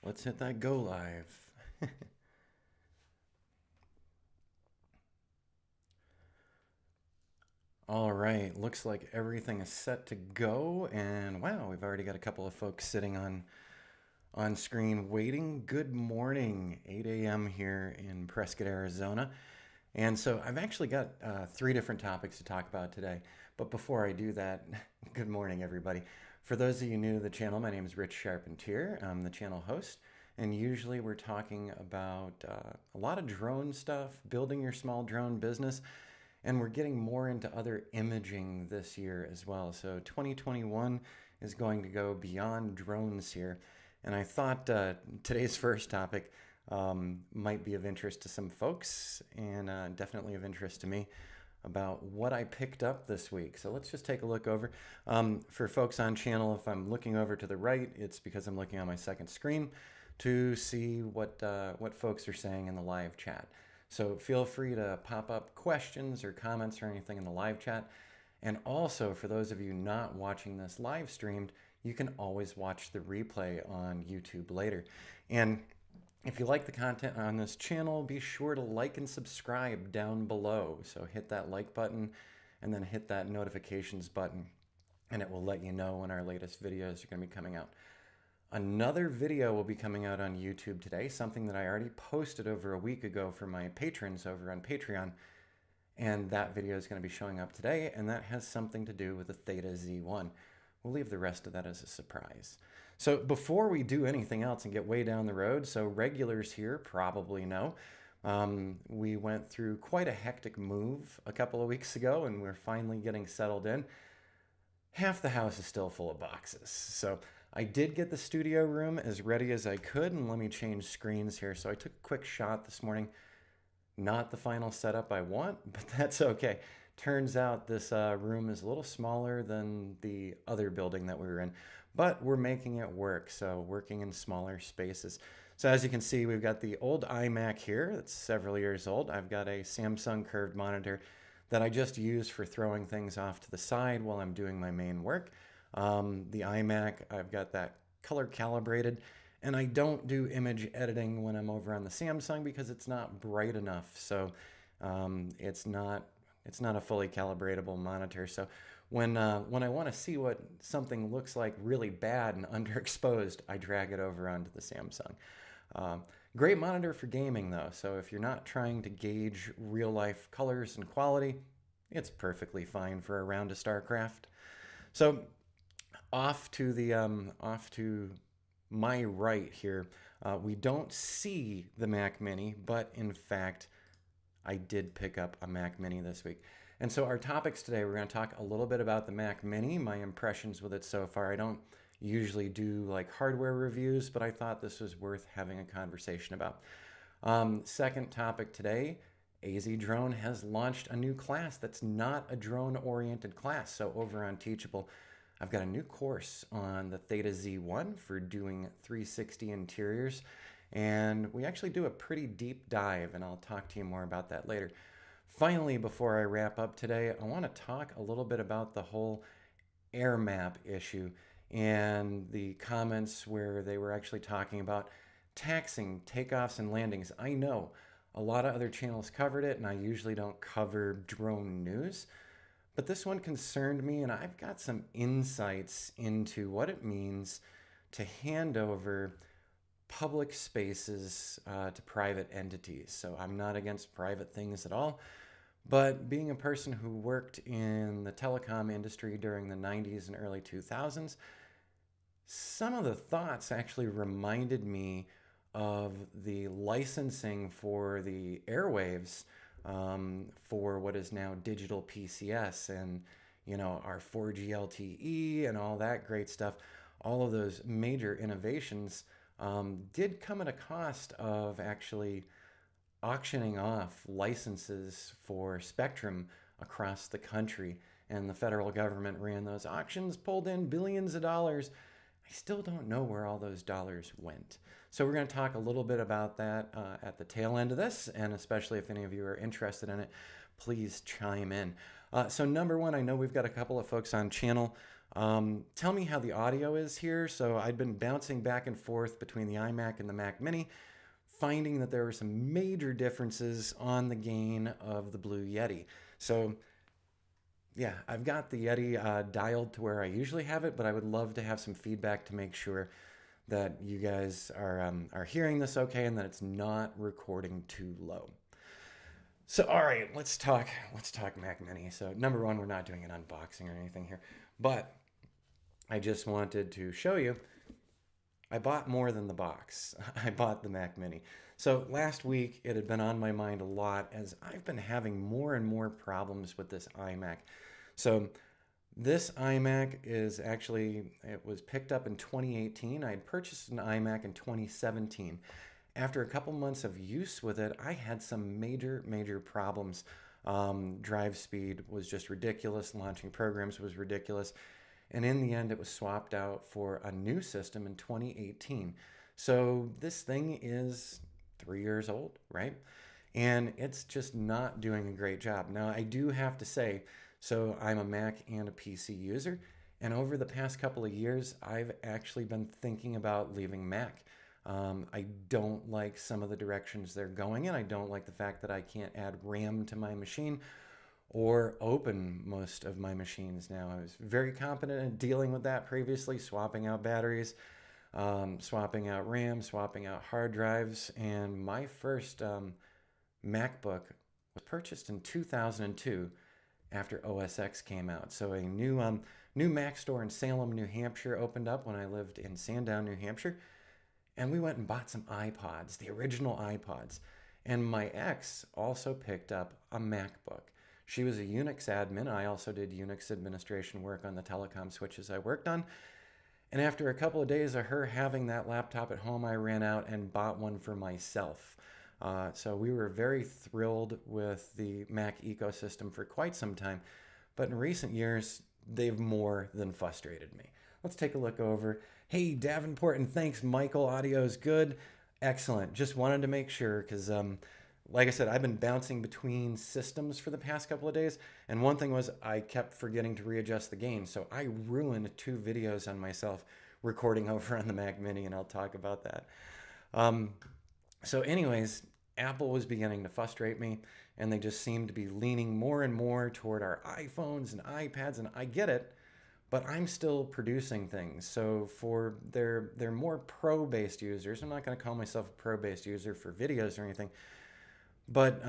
Let's hit that go live. All right, looks like everything is set to go, and wow, we've already got a couple of folks sitting on screen waiting. Good morning, 8 a.m. here in Prescott, Arizona. And so I've actually got three different topics to talk about today. But before I do that, good morning, everybody. For those of you new to the channel, my name is Rich Charpentier. I'm the channel host. And usually we're talking about a lot of drone stuff, building your small drone business. And we're getting more into other imaging this year as well. So 2021 is going to go beyond drones here. And I thought today's first topic might be of interest to some folks and definitely of interest to me about what I picked up this week. So let's just take a look over. For folks on channel, if I'm looking over to the right, it's because I'm looking on my second screen to see what folks are saying in the live chat. So feel free to pop up questions or comments or anything in the live chat. And also, for those of you not watching this live streamed, you can always watch the replay on YouTube later. And if you like the content on this channel, be sure to like and subscribe down below. So hit that like button and then hit that notifications button, and it will let you know when our latest videos are going to be coming out. Another video will be coming out on YouTube today, something that I already posted over a week ago for my patrons over on Patreon. And that video is going to be showing up today, and that has something to do with the Theta Z1. We'll leave the rest of that as a surprise. So before we do anything else and get way down the road, so regulars here probably know, we went through quite a hectic move a couple of weeks ago, and we're finally getting settled in. Half the house is still full of boxes. So I did get the studio room as ready as I could, and let me change screens here. So I took a quick shot this morning. Not the final setup I want, but that's okay. Turns out this room is a little smaller than the other building that we were in, but we're making it work, so working in smaller spaces. So as you can see, we've got the old iMac here that's several years old. I've got a Samsung curved monitor that I just use for throwing things off to the side while I'm doing my main work. The iMac, I've got that color calibrated, and I don't do image editing when I'm over on the Samsung because it's not bright enough. So it's not a fully calibratable monitor. So when I want to see what something looks like really bad and underexposed, I drag it over onto the Samsung. Great monitor for gaming though. So if you're not trying to gauge real life colors and quality, it's perfectly fine for a round of StarCraft. So off to my right here, we don't see the Mac Mini, but in fact, I did pick up a Mac Mini this week. And so our topics today, we're going to talk a little bit about the Mac Mini, my impressions with it so far. I don't usually do like hardware reviews, but I thought this was worth having a conversation about. Second topic today, AZ Drone has launched a new class that's not a drone-oriented class. So over on Teachable, I've got a new course on the Theta Z1 for doing 360 interiors. And we actually do a pretty deep dive, and I'll talk to you more about that later. Finally, before I wrap up today, I want to talk a little bit about the whole air map issue and the comments where they were actually talking about taxing takeoffs and landings. I know a lot of other channels covered it, and I usually don't cover drone news, but this one concerned me, and I've got some insights into what it means to hand over public spaces to private entities. So I'm not against private things at all, but being a person who worked in the telecom industry during the 90s and early 2000s, some of the thoughts actually reminded me of the licensing for the airwaves for what is now digital PCS and, you know, our 4G LTE and all that great stuff. All of those major innovations did come at a cost of actually auctioning off licenses for spectrum across the country. And the federal government ran those auctions, pulled in billions of dollars. I still don't know where all those dollars went. So we're going to talk a little bit about that at the tail end of this, and especially if any of you are interested in it, please chime in. So number one, I know we've got a couple of folks on channel Tell me how the audio is here. So I'd been bouncing back and forth between the iMac and the Mac Mini, finding that there were some major differences on the gain of the Blue Yeti. So yeah, I've got the Yeti dialed to where I usually have it, but I would love to have some feedback to make sure that you guys are hearing this okay and that it's not recording too low. So all right, let's talk Mac Mini. So number one, we're not doing an unboxing or anything here, but I just wanted to show you I bought more than the box. I bought the Mac Mini. So last week it had been on my mind a lot as I've been having more and more problems with this iMac. So this iMac is actually, it was picked up in 2018. I had purchased an iMac in 2017. After a couple months of use with it, I had some major problems. Drive speed was just ridiculous. Launching programs was ridiculous. And in the end, it was swapped out for a new system in 2018. So this thing is 3 years old, right? And it's just not doing a great job. Now, I do have to say, so I'm a Mac and a PC user, and over the past couple of years, I've actually been thinking about leaving Mac. I don't like some of the directions they're going in. I don't like the fact that I can't add RAM to my machine or open most of my machines now. I was very competent in dealing with that previously, swapping out batteries, swapping out RAM, swapping out hard drives, and my first MacBook was purchased in 2002 after OS X came out. So a new Mac store in Salem, New Hampshire opened up when I lived in Sandown, New Hampshire, and we went and bought some iPods, the original iPods. And my ex also picked up a MacBook. She was a Unix admin. I also did Unix administration work on the telecom switches I worked on. And after a couple of days of her having that laptop at home, I ran out and bought one for myself. So we were very thrilled with the Mac ecosystem for quite some time. But in recent years, they've more than frustrated me. Let's take a look over. Hey, Davenport, and thanks, Michael. Audio's good. Excellent. Just wanted to make sure because like I said, I've been bouncing between systems for the past couple of days. And one thing was I kept forgetting to readjust the gain. So I ruined 2 videos on myself recording over on the Mac Mini, and I'll talk about that. So anyways, Apple was beginning to frustrate me, and they just seemed to be leaning more and more toward our iPhones and iPads, and I get it, but I'm still producing things. So for their more pro-based users, I'm not going to call myself a pro-based user for videos or anything, but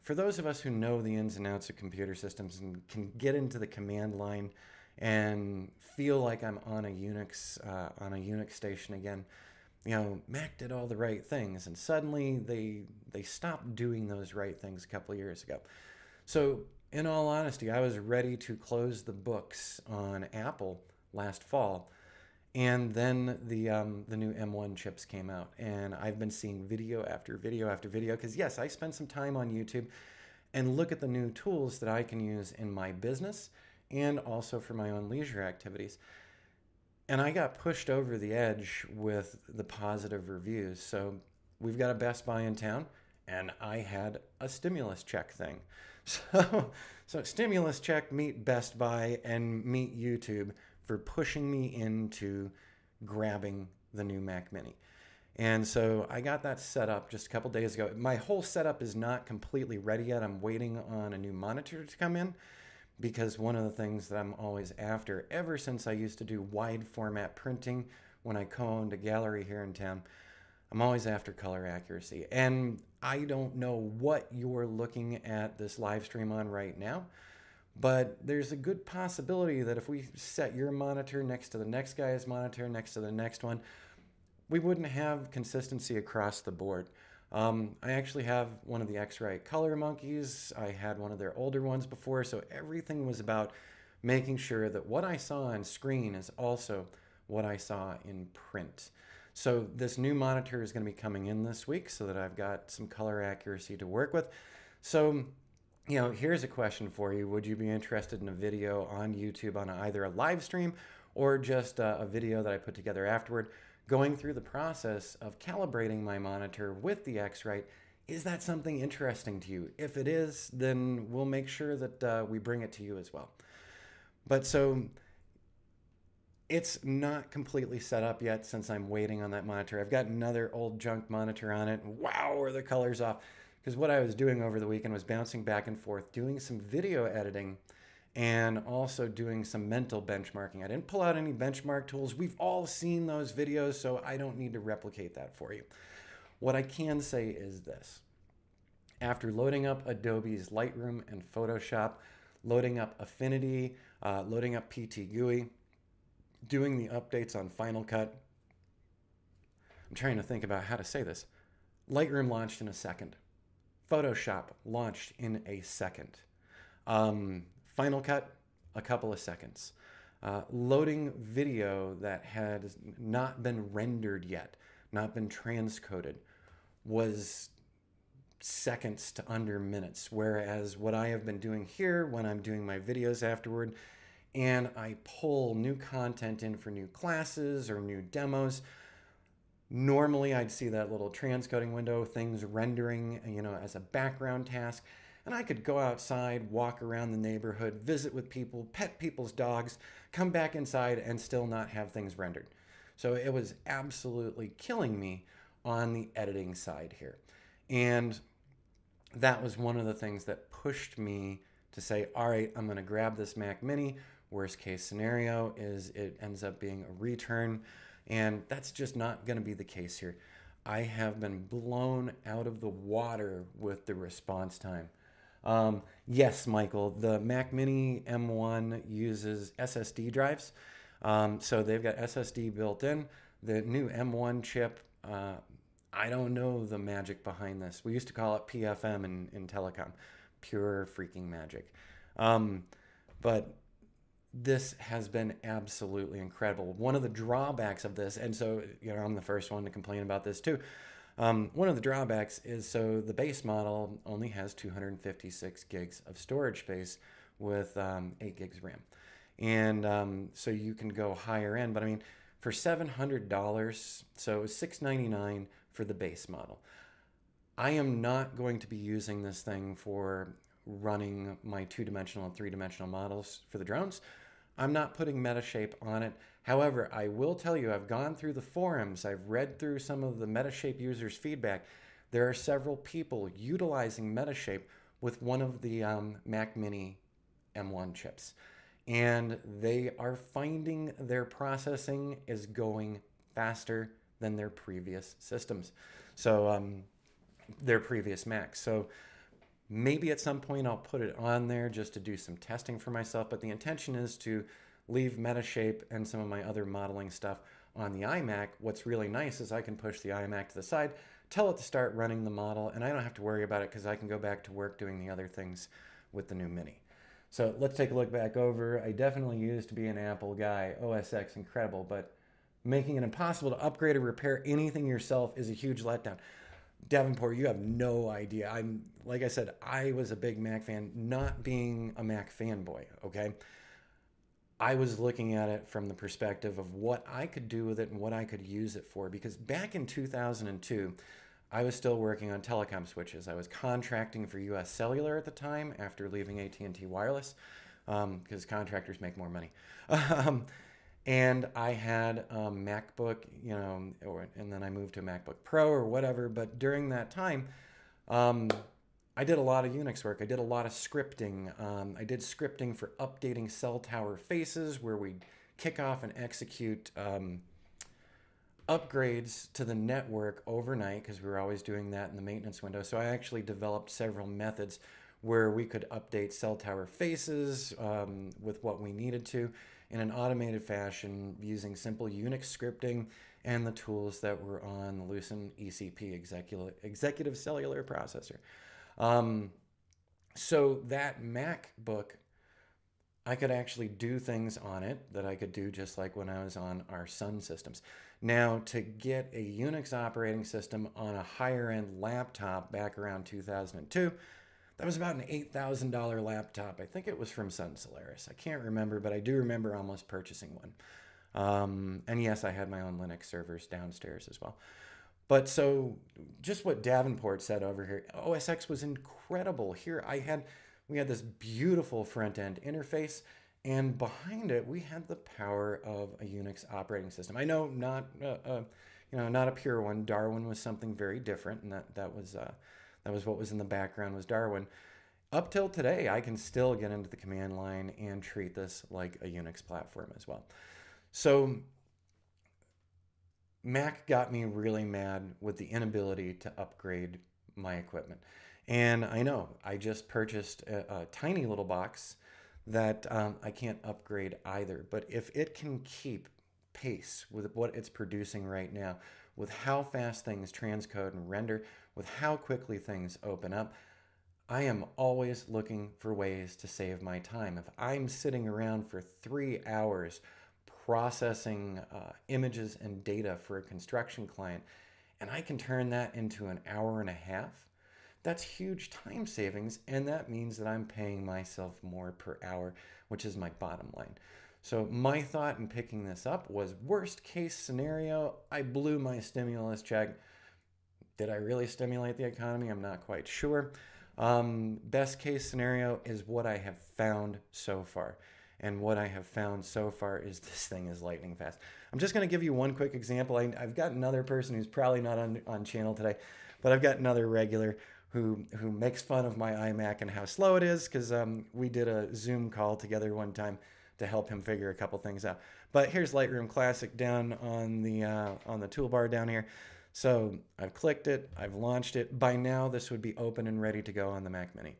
for those of us who know the ins and outs of computer systems and can get into the command line and feel like I'm on a Unix station again, you know, Mac did all the right things, and suddenly they stopped doing those right things a couple of years ago. So in all honesty, I was ready to close the books on Apple last fall. And then the new M1 chips came out, and I've been seeing video after video after video because, yes, I spend some time on YouTube and look at the new tools that I can use in my business and also for my own leisure activities. And I got pushed over the edge with the positive reviews. So we've got a Best Buy in town, and I had a stimulus check thing. So stimulus check, meet Best Buy, and meet YouTube for pushing me into grabbing the new Mac Mini. And so I got that set up just a couple days ago. My whole setup is not completely ready yet. I'm waiting on a new monitor to come in because one of the things that I'm always after, ever since I used to do wide format printing when I co-owned a gallery here in town, I'm always after color accuracy. And I don't know what you're looking at this live stream on right now, but there's a good possibility that if we set your monitor next to the next guy's monitor, next to the next one, we wouldn't have consistency across the board. I actually have one of the X-Rite Color Monkeys. I had one of their older ones before, so everything was about making sure that what I saw on screen is also what I saw in print. So this new monitor is going to be coming in this week so that I've got some color accuracy to work with. So, you know, here's a question for you. Would you be interested in a video on YouTube on either a live stream or just a video that I put together afterward, going through the process of calibrating my monitor with the X-Rite? Is that something interesting to you? If it is, then we'll make sure that we bring it to you as well. But so It's not completely set up yet since I'm waiting on that monitor. I've got another old junk monitor on it. Wow, are the colors off? Because what I was doing over the weekend was bouncing back and forth, doing some video editing and also doing some mental benchmarking. I didn't pull out any benchmark tools. We've all seen those videos, so I don't need to replicate that for you. What I can say is this. After loading up Adobe's Lightroom and Photoshop, loading up Affinity, loading up PT doing the updates on Final Cut. I'm trying to think about how to say this. Lightroom launched in a second. Photoshop launched in a second. Final Cut, a couple of seconds. Loading video that had not been rendered yet, not been transcoded, was seconds to under minutes. Whereas what I have been doing here when I'm doing my videos afterward, and I pull new content in for new classes or new demos, normally I'd see that little transcoding window, things rendering, as a background task. And I could go outside, walk around the neighborhood, visit with people, pet people's dogs, come back inside and still not have things rendered. So it was absolutely killing me on the editing side here. And that was one of the things that pushed me to say, all right, I'm going to grab this Mac Mini. Worst case scenario is it ends up being a return. And that's just not going to be the case here. I have been blown out of the water with the response time. Yes, Michael, the Mac Mini M1 uses SSD drives. So they've got SSD built in. The new M1 chip, I don't know the magic behind this. We used to call it PFM in telecom. Pure freaking magic. But this has been absolutely incredible. One of the drawbacks of this, and so I'm the first one to complain about this too. One of the drawbacks is so the base model only has 256 gigs of storage space with 8 gigs RAM. And so you can go higher end, but I mean, for $700, so $699 for the base model. I am not going to be using this thing for running my 2-dimensional and 3-dimensional models for the drones. I'm not putting Metashape on it. However, I will tell you, I've gone through the forums, I've read through some of the Metashape users' feedback. There are several people utilizing Metashape with one of the Mac Mini M1 chips. And they are finding their processing is going faster than their previous systems. So their previous Macs. So maybe at some point I'll put it on there just to do some testing for myself, but the intention is to leave Metashape and some of my other modeling stuff on the iMac. What's really nice is I can push the iMac to the side, tell it to start running the model, and I don't have to worry about it because I can go back to work doing the other things with the new Mini. So let's take a look back over. I definitely used to be an Apple guy. OS X, incredible, but making it impossible to upgrade or repair anything yourself is a huge letdown. Davenport, you have no idea. Like I said, I was a big Mac fan, not being a Mac fanboy, okay? I was looking at it from the perspective of what I could do with it and what I could use it for, because back in 2002, I was still working on telecom switches. I was contracting for US Cellular at the time after leaving AT&T Wireless, because contractors make more money. And I had a MacBook, and then I moved to a MacBook Pro or whatever. But during that time, I did a lot of Unix work. I did a lot of scripting. I did scripting for updating cell tower faces, where we'd kick off and execute upgrades to the network overnight, because we were always doing that in the maintenance window. So I actually developed several methods where we could update cell tower faces with what we needed to in an automated fashion using simple Unix scripting and the tools that were on the Lucent ECP executive cellular processor. So that MacBook, I could actually do things on it that I could do just like when I was on our Sun systems. Now, to get a Unix operating system on a higher end laptop back around 2002, that was about an $8,000 laptop. I think it was from Sun Solaris. I can't remember, but I do remember almost purchasing one. And yes, I had my own Linux servers downstairs as well. But so just what Davenport said over here, OS X was incredible. Here we had this beautiful front end interface, And behind it, we had the power of a Unix operating system. I know not a pure one. Darwin was something very different, and that was what was in the background was Darwin. Up till today, I can still get into the command line and treat this like a Unix platform as well. So Mac got me really mad with the inability to upgrade my equipment. And I know I just purchased a tiny little box that I can't upgrade either. But if it can keep pace with what it's producing right now, with how fast things transcode and render, with how quickly things open up, I am always looking for ways to save my time. If I'm sitting around for 3 hours processing images and data for a construction client, and I can turn that into an hour and a half, that's huge time savings, and that means that I'm paying myself more per hour, which is my bottom line. So my thought in picking this up was worst case scenario, I blew my stimulus check. Did I really stimulate the economy? I'm not quite sure. Best case scenario is what I have found so far. And what I have found so far is this thing is lightning fast. I'm just going to give you one quick example. I've got another person who's probably not on channel today, but I've got another regular who makes fun of my iMac and how slow it is because we did a Zoom call together one time to help him figure a couple things out. But here's Lightroom Classic down on the toolbar down here. So I've clicked it, I've launched it. By now, this would be open and ready to go on the Mac Mini.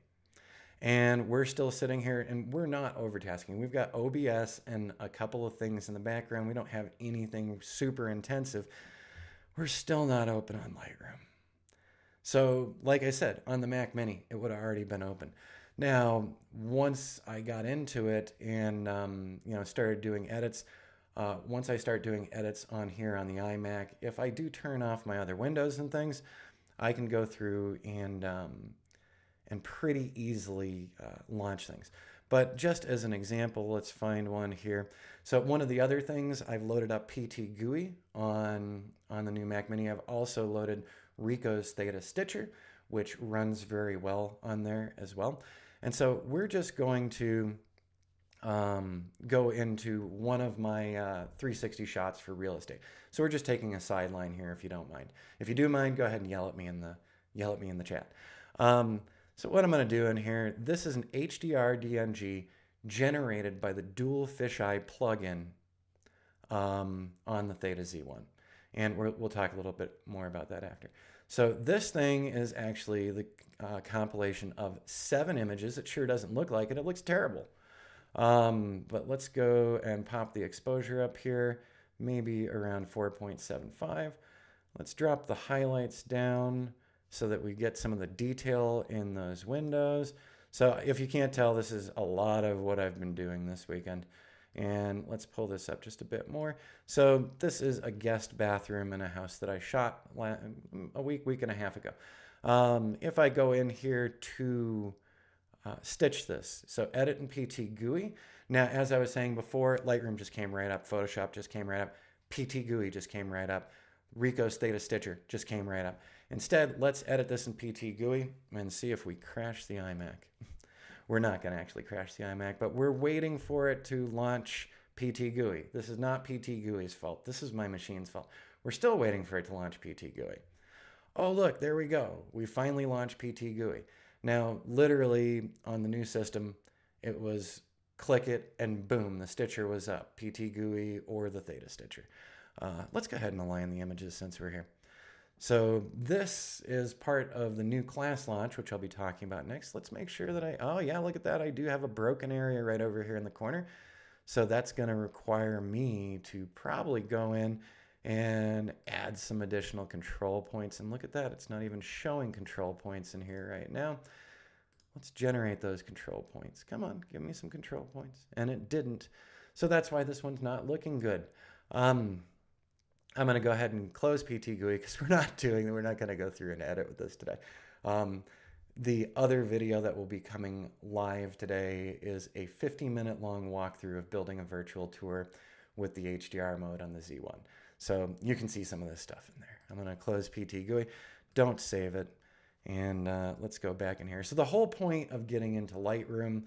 And we're still sitting here and we're not overtasking. We've got OBS and a couple of things in the background. We don't have anything super intensive. We're still not open on Lightroom. So like I said, on the Mac Mini, it would have already been open. Now, once I got into it and started doing edits, once I start doing edits on here on the iMac, if I do turn off my other windows and things, I can go through and pretty easily launch things. But just as an example, let's find one here. So one of the other things, I've loaded up PT GUI on the new Mac Mini. I've also loaded Rico's Theta Stitcher, which runs very well on there as well. And so we're just going to go into one of my 360 shots for real estate. So we're just taking a sideline here if you don't mind. If you do mind, go ahead and yell at me in the chat. So what I'm going to do in here, this is an HDR DNG generated by the Dual Fisheye plugin on the Theta Z1. And we'll talk a little bit more about that after. So this thing is actually the compilation of 7 images. It sure doesn't look like it. It looks terrible. But let's go and pop the exposure up here, maybe around 4.75. Let's drop the highlights down so that we get some of the detail in those windows. So if you can't tell, this is a lot of what I've been doing this weekend. And let's pull this up just a bit more. So this is a guest bathroom in a house that I shot a week and a half ago. If I go in here to stitch this, so edit in PT GUI. Now, as I was saying before, Lightroom just came right up. Photoshop just came right up. PT GUI just came right up. Rico's Theta Stitcher just came right up. Instead, let's edit this in PT GUI and see if we crash the iMac. We're not going to actually crash the iMac, but we're waiting for it to launch PT GUI. This is not PT GUI's fault. This is my machine's fault. We're still waiting for it to launch PT GUI. Oh, look, there we go. We finally launched PT GUI. Now, literally on the new system, it was click it and boom, the stitcher was up, PT GUI or the Theta Stitcher. Let's go ahead and align the images since we're here. So this is part of the new class launch, which I'll be talking about next. Let's make sure that oh yeah, look at that. I do have a broken area right over here in the corner. So that's going to require me to probably go in and add some additional control points. And look at that. It's not even showing control points in here right now. Let's generate those control points. Come on, give me some control points. And it didn't. So that's why this one's not looking good. I'm going to go ahead and close PT GUI because we're not going to go through and edit with this today. The other video that will be coming live today is a 50-minute long walkthrough of building a virtual tour with the HDR mode on the Z1. So you can see some of this stuff in there. I'm going to close PT GUI. Don't save it. And let's go back in here. So the whole point of getting into Lightroom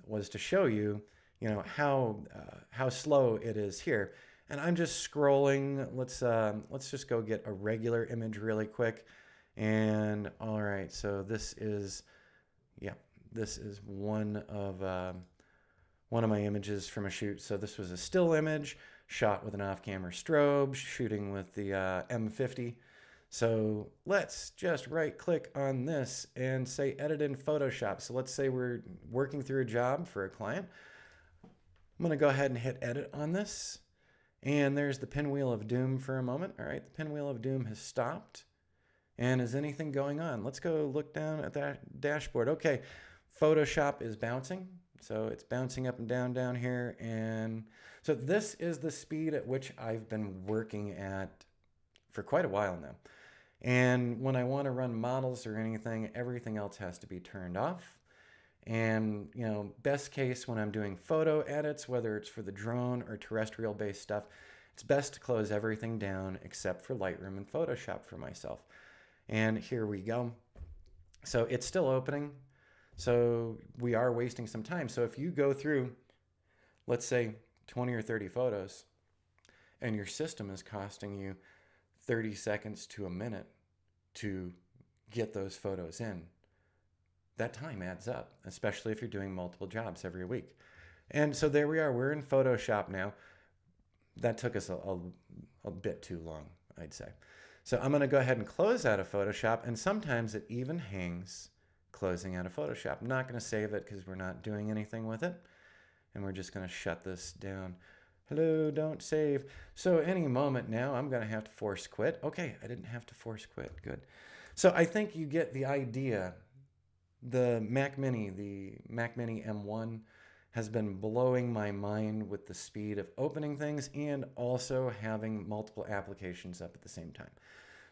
was to show you how slow it is here. And I'm just scrolling. Let's just go get a regular image really quick. And all right, so yeah, this is one of my images from a shoot. So this was a still image shot with an off-camera strobe, shooting with the M50. So let's just right click on this and say edit in Photoshop. So let's say we're working through a job for a client. I'm going to go ahead and hit edit on this. And there's the pinwheel of doom for a moment. All right, the pinwheel of doom has stopped. And is anything going on? Let's go look down at that dashboard. Okay, Photoshop is bouncing. So it's bouncing up and down here. And so this is the speed at which I've been working at for quite a while now. And when I want to run models or anything, everything else has to be turned off. And, best case when I'm doing photo edits, whether it's for the drone or terrestrial based stuff, it's best to close everything down except for Lightroom and Photoshop for myself. And here we go. So it's still opening. So we are wasting some time. So if you go through, let's say 20 or 30 photos, and your system is costing you 30 seconds to a minute to get those photos in, that time adds up, especially if you're doing multiple jobs every week. And so there we are. We're in Photoshop now. That took us a bit too long, I'd say. So I'm going to go ahead and close out of Photoshop, and sometimes it even hangs closing out of Photoshop. I'm not going to save it because we're not doing anything with it, and we're just going to shut this down. Hello, don't save. So any moment now, I'm going to have to force quit. Okay, I didn't have to force quit. Good. So I think you get the idea. The Mac Mini M1 has been blowing my mind with the speed of opening things and also having multiple applications up at the same time.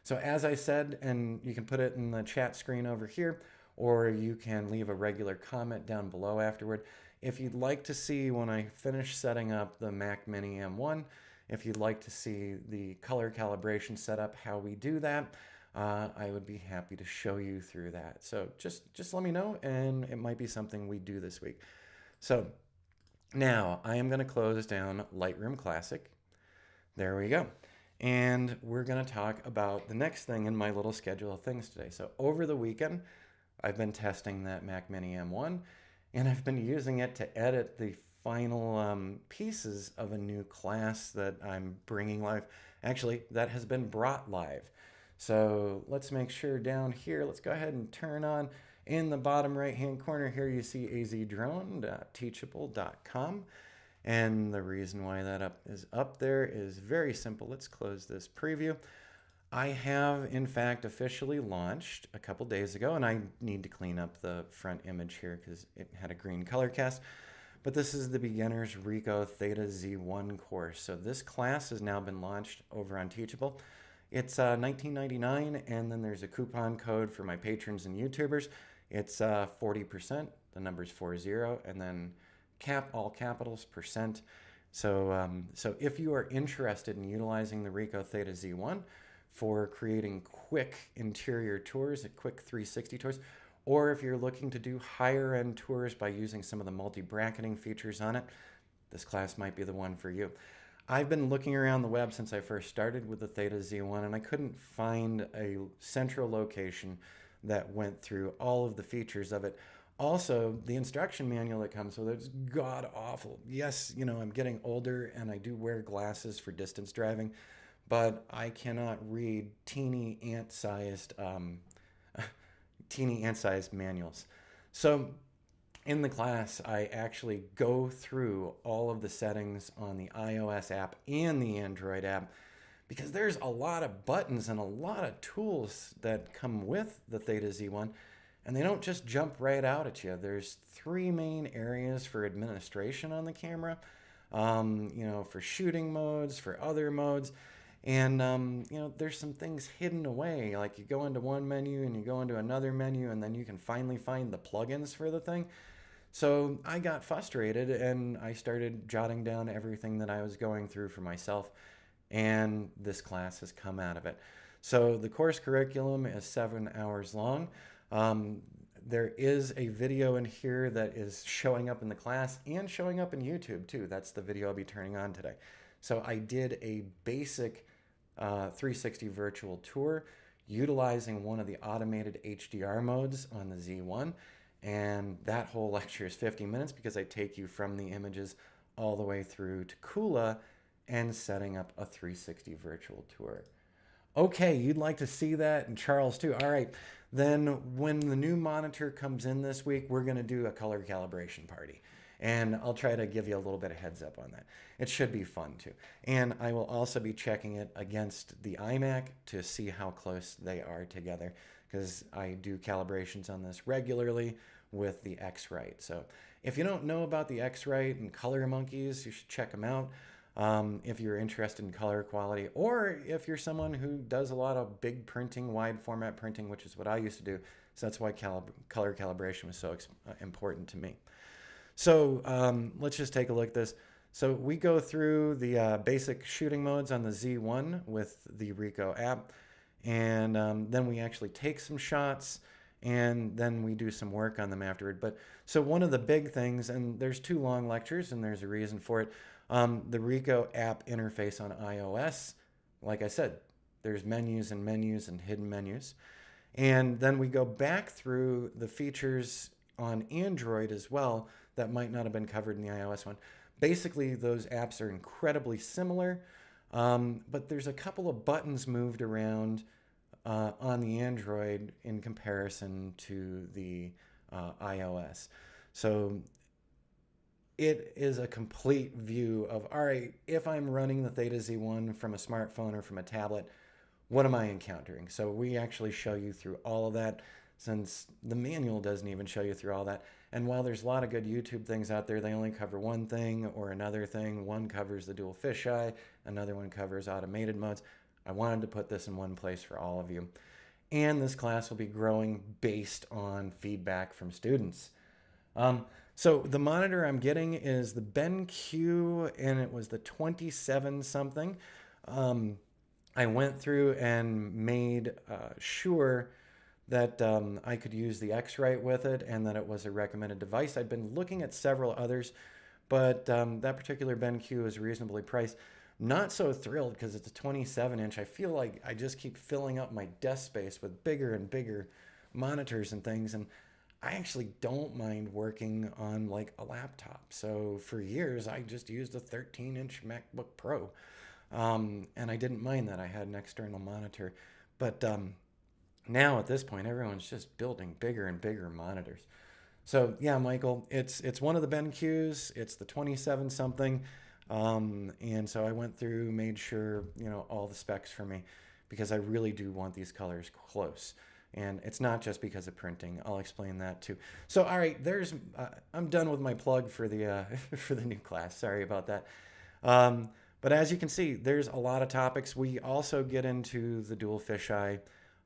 So as I said, and you can put it in the chat screen over here, or you can leave a regular comment down below afterward. If you'd like to see when I finish setting up the Mac Mini M1, if you'd like to see the color calibration setup, how we do that, I would be happy to show you through that. So just let me know, and it might be something we do this week. So now I am going to close down Lightroom Classic. There we go. And we're going to talk about the next thing in my little schedule of things today. So over the weekend, I've been testing that Mac Mini M1, and I've been using it to edit the final pieces of a new class that I'm bringing live. Actually, that has been brought live. So let's make sure down here, let's go ahead and turn on in the bottom right hand corner here, you see azdrone.teachable.com. And the reason why that is up there is very simple. Let's close this preview. I have, in fact, officially launched a couple days ago, and I need to clean up the front image here because it had a green color cast. But this is the Beginner's Ricoh Theta Z1 course. So this class has now been launched over on Teachable. It's $19.99, and then there's a coupon code for my patrons and YouTubers. It's 40%, the number's 40, and then all capitals %. So if you are interested in utilizing the Ricoh Theta Z1 for creating quick interior tours, quick 360 tours, or if you're looking to do higher end tours by using some of the multi-bracketing features on it, this class might be the one for you. I've been looking around the web since I first started with the Theta Z1, and I couldn't find a central location that went through all of the features of it. Also, the instruction manual that comes with it is god-awful. Yes, I'm getting older, and I do wear glasses for distance driving, but I cannot read teeny ant-sized manuals. So in the class, I actually go through all of the settings on the iOS app and the Android app, because there's a lot of buttons and a lot of tools that come with the Theta Z1, and they don't just jump right out at you. There's 3 main areas for administration on the camera, for shooting modes, for other modes. And, there's some things hidden away, like you go into one menu and you go into another menu, and then you can finally find the plugins for the thing. So I got frustrated, and I started jotting down everything that I was going through for myself, and this class has come out of it. So the course curriculum is 7 hours long. There is a video in here that is showing up in the class and showing up in YouTube too. That's the video I'll be turning on today. So I did a basic 360 virtual tour utilizing one of the automated HDR modes on the Z1. And that whole lecture is 50 minutes because I take you from the images all the way through to Kula and setting up a 360 virtual tour. Okay, you'd like to see that, and Charles too. All right, then when the new monitor comes in this week, we're going to do a color calibration party. And I'll try to give you a little bit of heads up on that. It should be fun too. And I will also be checking it against the iMac to see how close they are together, because I do calibrations on this regularly with the X-Rite. So if you don't know about the X-Rite and Color Monkeys, you should check them out. If you're interested in color quality, or if you're someone who does a lot of big printing, wide format printing, which is what I used to do. So that's why color calibration was so important to me. So let's just take a look at this. So we go through the basic shooting modes on the Z1 with the Ricoh app, and then we actually take some shots, and then we do some work on them afterward. But so one of the big things, and there's 2 long lectures, and there's a reason for it. The Ricoh app interface on iOS, like I said, there's menus and hidden menus. And then we go back through the features on Android as well that might not have been covered in the iOS one. Basically, those apps are incredibly similar, but there's a couple of buttons moved around on the Android in comparison to the iOS. So it is a complete view of, all right, if I'm running the Theta Z1 from a smartphone or from a tablet, what am I encountering? So we actually show you through all of that, since the manual doesn't even show you through all that. And while there's a lot of good YouTube things out there, they only cover one thing or another thing. One covers the dual fisheye, another one covers automated modes. I wanted to put this in one place for all of you. And this class will be growing based on feedback from students. So the monitor I'm getting is the BenQ, and it was the 27 something. I went through and made sure that I could use the X-Rite with it and that it was a recommended device. I'd been looking at several others, but that particular BenQ is reasonably priced. Not so thrilled because it's a 27-inch. I feel like I just keep filling up my desk space with bigger and bigger monitors and things, and I actually don't mind working on like a laptop. So for years, I just used a 13-inch MacBook Pro, and I didn't mind that I had an external monitor. But now at this point, everyone's just building bigger and bigger monitors. So yeah, Michael, it's one of the BenQs. It's the 27 something, and so I went through, made sure all the specs for me, because I really do want these colors close. And it's not just because of printing. I'll explain that too. So, all right, I'm done with my plug for the for the new class. Sorry about that. But as you can see, there's a lot of topics. We also get into the dual fisheye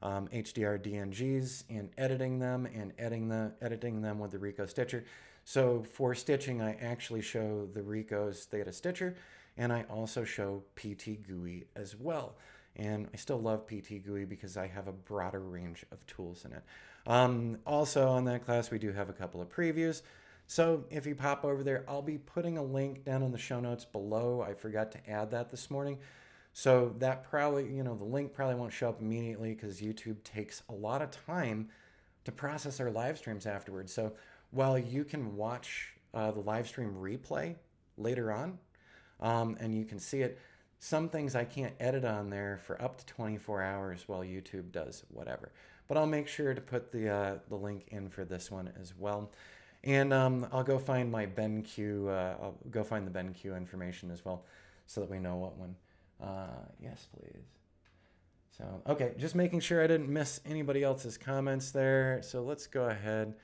HDR DNGs and editing them and editing them with the Ricoh Stitcher. So for stitching, I actually show the Ricoh's Theta Stitcher, and I also show PT GUI as well. And I still love PT GUI because I have a broader range of tools in it. Also on that class, we do have a couple of previews. So if you pop over there, I'll be putting a link down in the show notes below. I forgot to add that this morning. So that probably, the link probably won't show up immediately because YouTube takes a lot of time to process our live streams afterwards. So while you can watch the live stream replay later on, and you can see it, some things I can't edit on there for up to 24 hours while YouTube does whatever. But I'll make sure to put the link in for this one as well. And I'll go find my BenQ, I'll go find the BenQ information as well so that we know what one. Yes, please. So, okay, just making sure I didn't miss anybody else's comments there. So let's go ahead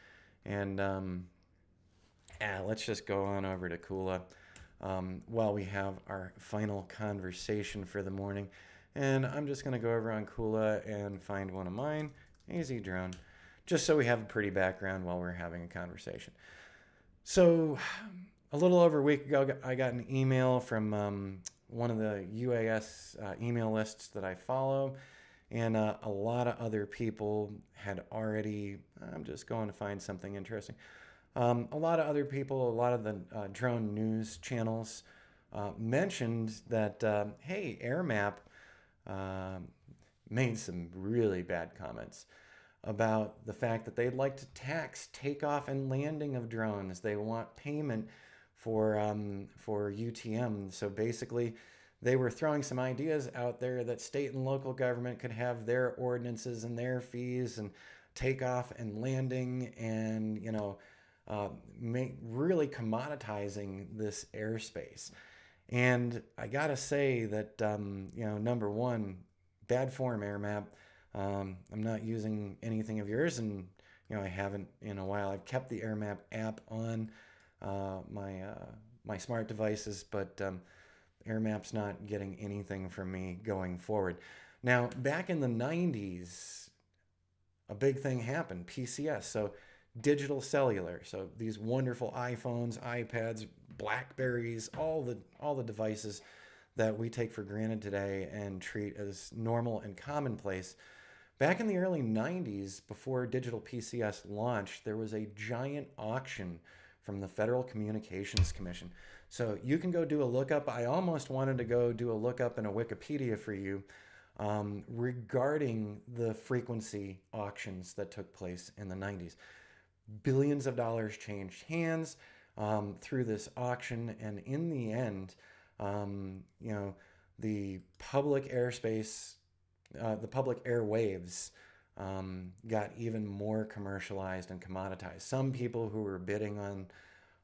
and let's just go on over to Kula. While we have our final conversation for the morning. And I'm just going to go over on Kula and find one of mine, AZ Drone, just so we have a pretty background while we're having a conversation. So a little over a week ago, I got an email from one of the UAS email lists that I follow. And a lot of other people had already, I'm just going to find something interesting. A lot of other people, a lot of the drone news channels mentioned that, hey, AirMap uh, made some really bad comments about the fact that they'd like to tax takeoff and landing of drones. They want payment for UTM. So basically, they were throwing some ideas out there that state and local government could have their ordinances and their fees and takeoff and landing, and really commoditizing this airspace. And I gotta say that number one, bad form, AirMap. I'm not using anything of yours, and I haven't in a while. I've kept the AirMap app on my smart devices, but AirMap's not getting anything from me going forward. Now, back in the 90s, a big thing happened, PCS. So digital cellular. So these wonderful iPhones, iPads, Blackberries, all the devices that we take for granted today and treat as normal and commonplace. Back in the early 90s, before digital PCS launched, there was a giant auction from the Federal Communications Commission. So you can go do a lookup. I almost wanted to go do a lookup in a Wikipedia for you regarding the frequency auctions that took place in the 90s. Billions of dollars changed hands through this auction, and in the end, the public airspace, the public airwaves got even more commercialized and commoditized. Some people who were bidding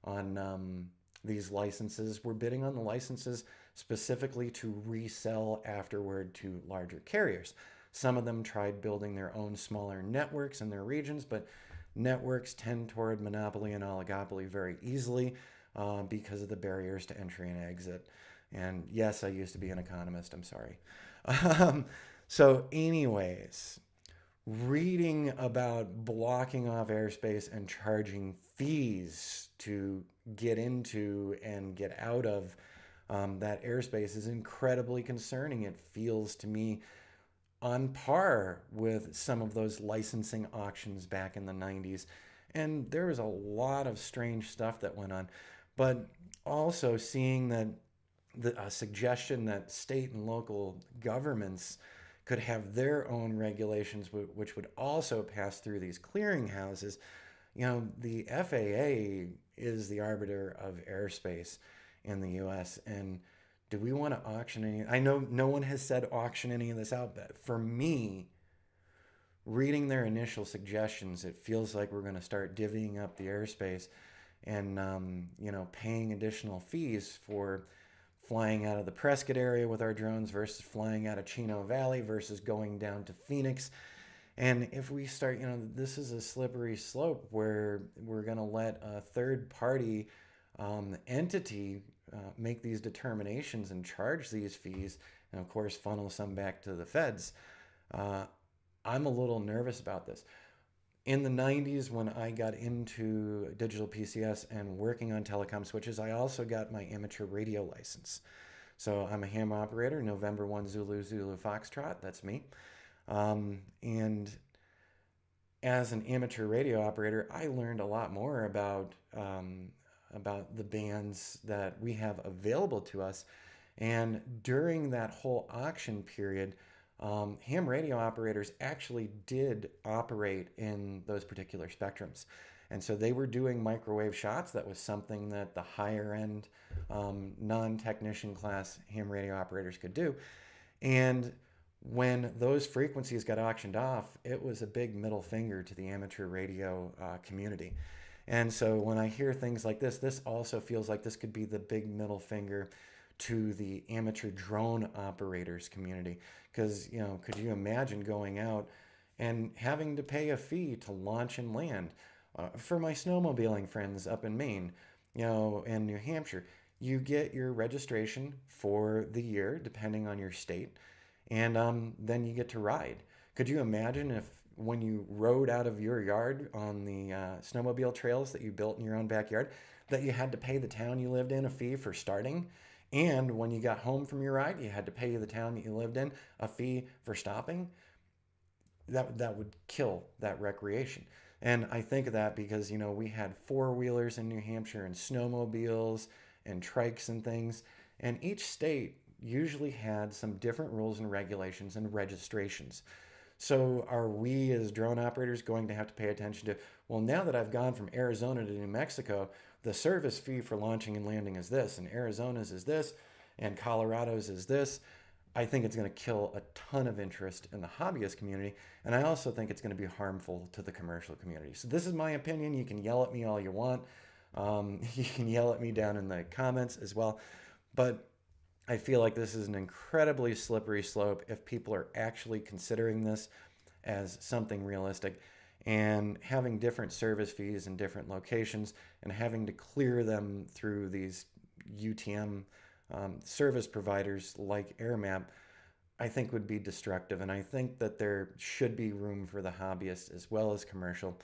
on these licenses were bidding on the licenses specifically to resell afterward to larger carriers. Some of them tried building their own smaller networks in their regions, but networks tend toward monopoly and oligopoly very easily because of the barriers to entry and exit. And yes, I used to be an economist. I'm sorry. So anyways, reading about blocking off airspace and charging fees to get into and get out of that airspace is incredibly concerning. It feels to me on par with some of those licensing auctions back in the 90s. And there was a lot of strange stuff that went on. But also seeing that the suggestion that state and local governments could have their own regulations, which would also pass through these clearinghouses. The FAA is the arbiter of airspace in the U.S., and do we want to auction any? I know no one has said auction any of this out, but for me, reading their initial suggestions, it feels like we're going to start divvying up the airspace and paying additional fees for flying out of the Prescott area with our drones versus flying out of Chino Valley versus going down to Phoenix. And if we start, this is a slippery slope where we're going to let a third party entity make these determinations and charge these fees, and of course funnel some back to the feds. I'm a little nervous about this. In the 90s, when I got into digital PCS and working on telecom switches, I also got my amateur radio license. So I'm a ham operator, November 1 Zulu Zulu Foxtrot, that's me. And as an amateur radio operator, I learned a lot more about the bands that we have available to us. And during that whole auction period, ham radio operators actually did operate in those particular spectrums. And so they were doing microwave shots. That was something that the higher end non-technician class ham radio operators could do. And when those frequencies got auctioned off, it was a big middle finger to the amateur radio community. And so when I hear things like this also feels like this could be the big middle finger to the amateur drone operators community. Because, could you imagine going out and having to pay a fee to launch and land? For my snowmobiling friends up in Maine, and New Hampshire, you get your registration for the year, depending on your state, and then you get to ride. Could you imagine if when you rode out of your yard on the snowmobile trails that you built in your own backyard, that you had to pay the town you lived in a fee for starting? And when you got home from your ride, you had to pay the town that you lived in a fee for stopping. That would kill that recreation. And I think of that because, we had four-wheelers in New Hampshire and snowmobiles and trikes and things. And each state usually had some different rules and regulations and registrations. So are we as drone operators going to have to pay attention to, well, now that I've gone from Arizona to New Mexico, the service fee for launching and landing is this, and Arizona's is this, and Colorado's is this. I think it's going to kill a ton of interest in the hobbyist community, and I also think it's going to be harmful to the commercial community. So this is my opinion. You can yell at me all you want. You can yell at me down in the comments as well. But I feel like this is an incredibly slippery slope if people are actually considering this as something realistic, and having different service fees in different locations and having to clear them through these UTM service providers like AirMap, I think would be destructive. And I think that there should be room for the hobbyists as well as commercial.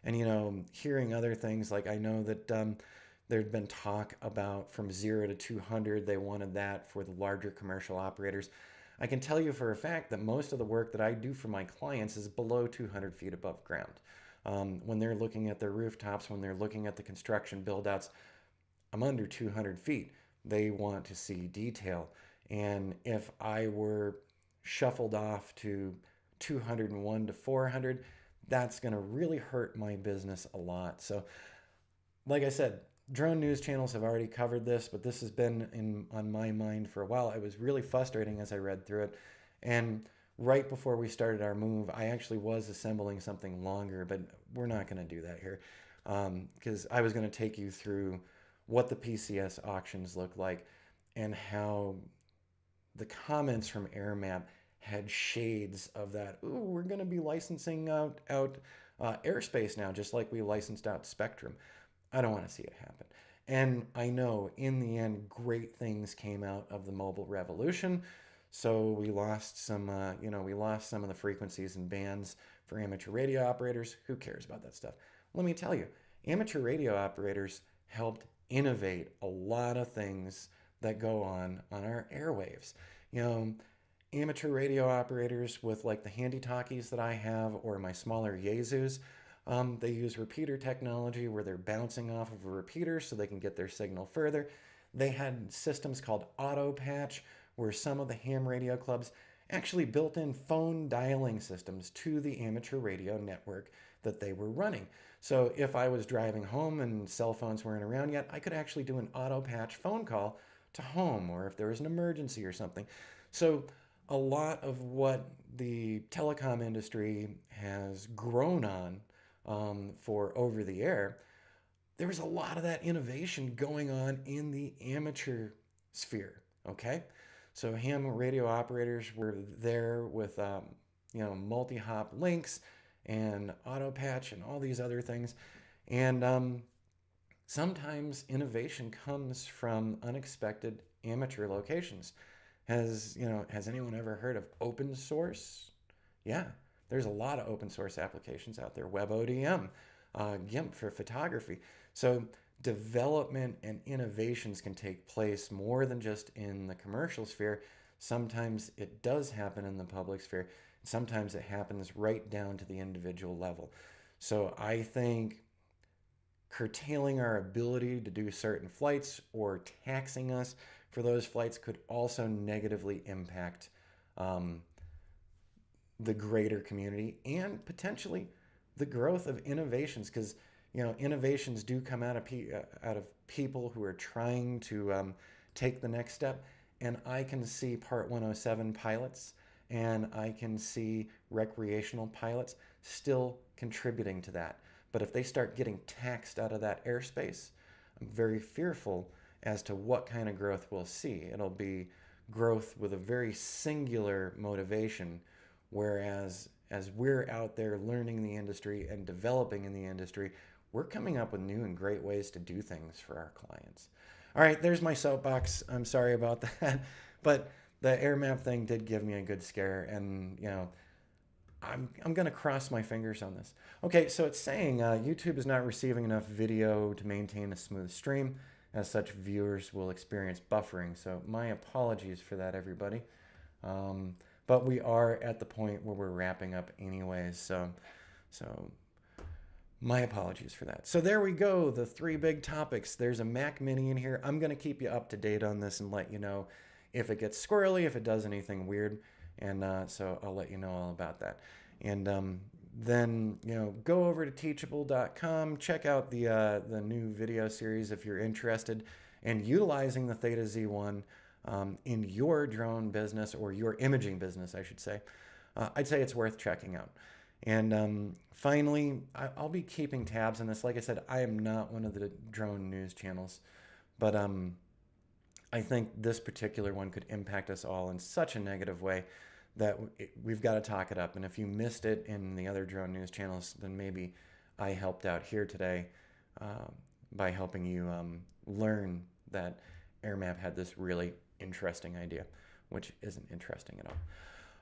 And, hearing other things, like I know that there'd been talk about from 0 to 200, they wanted that for the larger commercial operators. I can tell you for a fact that most of the work that I do for my clients is below 200 feet above ground. When they're looking at their rooftops, when they're looking at the construction build-outs, I'm under 200 feet. They want to see detail. And if I were shuffled off to 201 to 400, that's going to really hurt my business a lot. So, like I said, drone news channels have already covered this, but this has been on my mind for a while. It was really frustrating as I read through it. And right before we started our move, I actually was assembling something longer, but we're not going to do that here, because I was going to take you through what the PCS auctions look like and how the comments from AirMap had shades of that. Ooh, we're going to be licensing out airspace now, just like we licensed out Spectrum. I don't want to see it happen. And I know in the end, great things came out of the mobile revolution. So we lost some of the frequencies and bands for amateur radio operators. Who cares about that stuff? Let me tell you, amateur radio operators helped innovate a lot of things that go on our airwaves. Amateur radio operators with like the handy talkies that I have or my smaller Yaesus, they use repeater technology where they're bouncing off of a repeater so they can get their signal further. They had systems called auto patch where some of the ham radio clubs actually built in phone dialing systems to the amateur radio network that they were running. So if I was driving home and cell phones weren't around yet, I could actually do an auto patch phone call to home, or if there was an emergency or something. So a lot of what the telecom industry has grown on for over the air, there was a lot of that innovation going on in the amateur sphere. Okay, so ham radio operators were there with multi-hop links and auto patch and all these other things, and sometimes innovation comes from unexpected amateur locations. Has anyone ever heard of open source? Yeah, there's a lot of open source applications out there. WebODM, GIMP for photography. So development and innovations can take place more than just in the commercial sphere. Sometimes it does happen in the public sphere. Sometimes it happens right down to the individual level. So I think curtailing our ability to do certain flights or taxing us for those flights could also negatively impact the greater community and potentially the growth of innovations, because innovations do come out of people who are trying to take the next step. And I can see Part 107 pilots and I can see recreational pilots still contributing to that. But if they start getting taxed out of that airspace, I'm very fearful as to what kind of growth we'll see. It'll be growth with a very singular motivation, whereas as we're out there learning the industry and developing in the industry, we're coming up with new and great ways to do things for our clients. All right, there's my soapbox. I'm sorry about that, but the AirMap thing did give me a good scare, and I'm going to cross my fingers on this. Okay, so it's saying YouTube is not receiving enough video to maintain a smooth stream. as such, viewers will experience buffering. So my apologies for that, everybody. But we are at the point where we're wrapping up anyways. So my apologies for that. So there we go, the 3 big topics. There's a Mac Mini in here. I'm going to keep you up to date on this and let you know if it gets squirrely, if it does anything weird. And so I'll let you know all about that. And then, go over to teachable.com, check out the new video series if you're interested in utilizing the Theta Z1 in your drone business, or your imaging business, I should say. I'd say it's worth checking out. And finally, I'll be keeping tabs on this. Like I said, I am not one of the drone news channels, but I think this particular one could impact us all in such a negative way that we've got to talk it up. And if you missed it in the other drone news channels, then maybe I helped out here today by helping you learn that AirMap had this really interesting idea, which isn't interesting at all.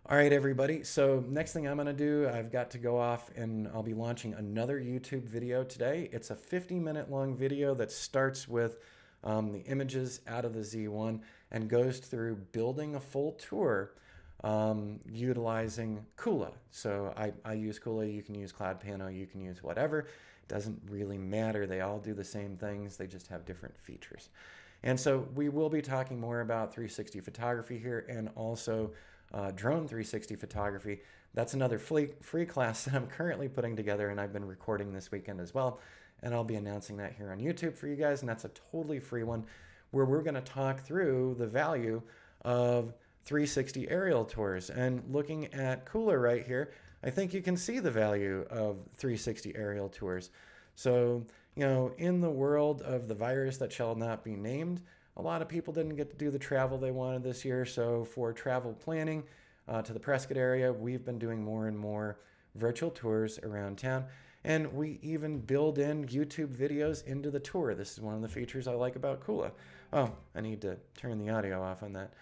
All right, everybody. So next thing I'm going to do, I've got to go off and I'll be launching another YouTube video today. It's a 50-minute long video that starts with the images out of the Z1 and goes through building a full tour utilizing Kula. So I use Kula. You can use Cloud Pano. You can use whatever. It doesn't really matter. They all do the same things. They just have different features. And so we will be talking more about 360 photography here, and also drone 360 photography. That's another free class that I'm currently putting together, and I've been recording this weekend as well. And I'll be announcing that here on YouTube for you guys. And that's a totally free one where we're going to talk through the value of 360 aerial tours. And looking at Kula right here, I think you can see the value of 360 aerial tours. So, in the world of the virus that shall not be named, a lot of people didn't get to do the travel they wanted this year. So for travel planning to the Prescott area, we've been doing more and more virtual tours around town. And we even build in YouTube videos into the tour. This is one of the features I like about Kula. Oh, I need to turn the audio off on that.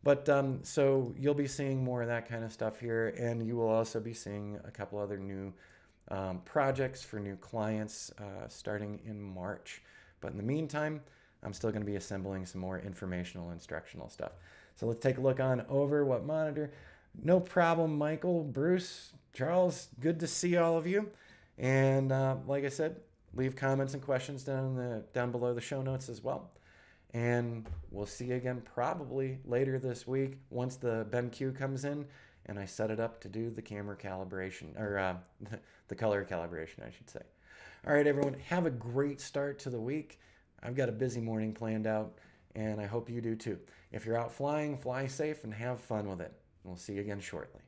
But so you'll be seeing more of that kind of stuff here. And you will also be seeing a couple other new projects for new clients starting in March. But in the meantime, I'm still going to be assembling some more informational, instructional stuff. So let's take a look on over what monitor. No problem, Michael, Bruce, Charles, good to see all of you. And like I said, leave comments and questions down below the show notes as well. And we'll see you again probably later this week once the BenQ comes in and I set it up to do the camera calibration, or the color calibration, I should say. All right, everyone, have a great start to the week. I've got a busy morning planned out, and I hope you do too. If you're out flying, fly safe and have fun with it. We'll see you again shortly.